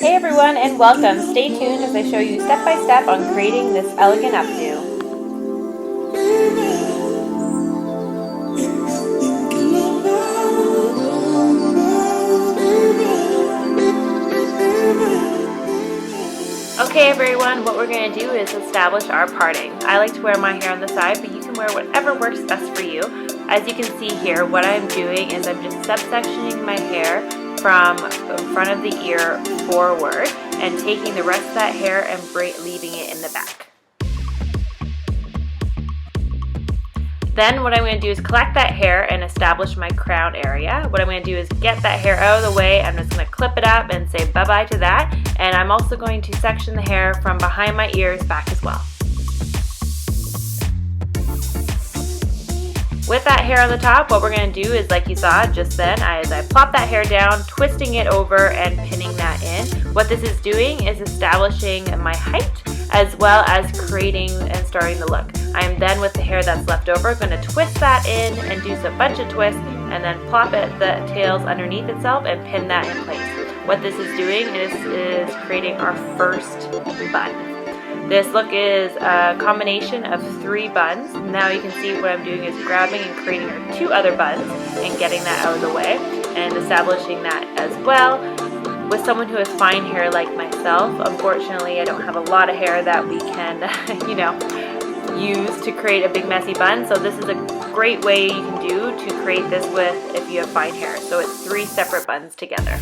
Hey everyone, and welcome. Stay tuned as I show you step by step on creating this elegant updo. Okay everyone, what we're going to do is establish our parting. I like to wear my hair on the side, but you can wear whatever works best for you. As you can see here, what I'm doing is I'm just subsectioning my hair from the front of the ear forward and taking the rest of that hair and leaving it in the back. Then what I'm going to do is collect that hair and establish my crown area. What I'm going to do is get that hair out of the way. I'm just going to clip it up and say bye-bye to that. And I'm also going to section the hair from behind my ears back as well. With that hair on the top, what we're going to do is, like you saw just then, as I plop that hair down, twisting it over and pinning that in. What this is doing is establishing my height as well as creating and starting the look. I am then, with the hair that's left over, going to twist that in and do a bunch of twists and then plop it, the tails underneath itself, and pin that in place. What this is doing is creating our first bun. This look is a combination of 3 buns. Now you can see what I'm doing is grabbing and creating our 2 other buns and getting that out of the way and establishing that as well. With someone who has fine hair like myself, unfortunately I don't have a lot of hair that we can, use to create a big messy bun. So this is a great way you can do to create this with if you have fine hair. So it's 3 separate buns together.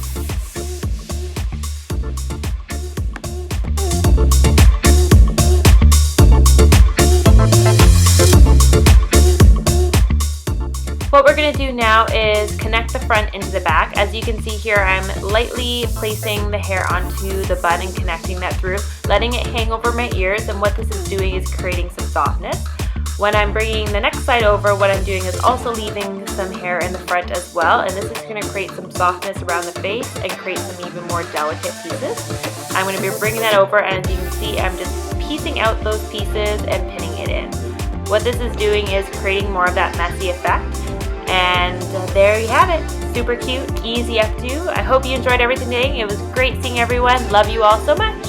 What we're going to do now is connect the front into the back. As you can see here, I'm lightly placing the hair onto the bun and connecting that through, letting it hang over my ears, and what this is doing is creating some softness. When I'm bringing the next side over, what I'm doing is also leaving some hair in the front as well, and this is going to create some softness around the face and create some even more delicate pieces. I'm going to be bringing that over, and as you can see, I'm just piecing out those pieces and pinning it in. What this is doing is creating more of that messy effect. And there you have it. Super cute, easy updo. I hope you enjoyed everything today. It was great seeing everyone. Love you all so much.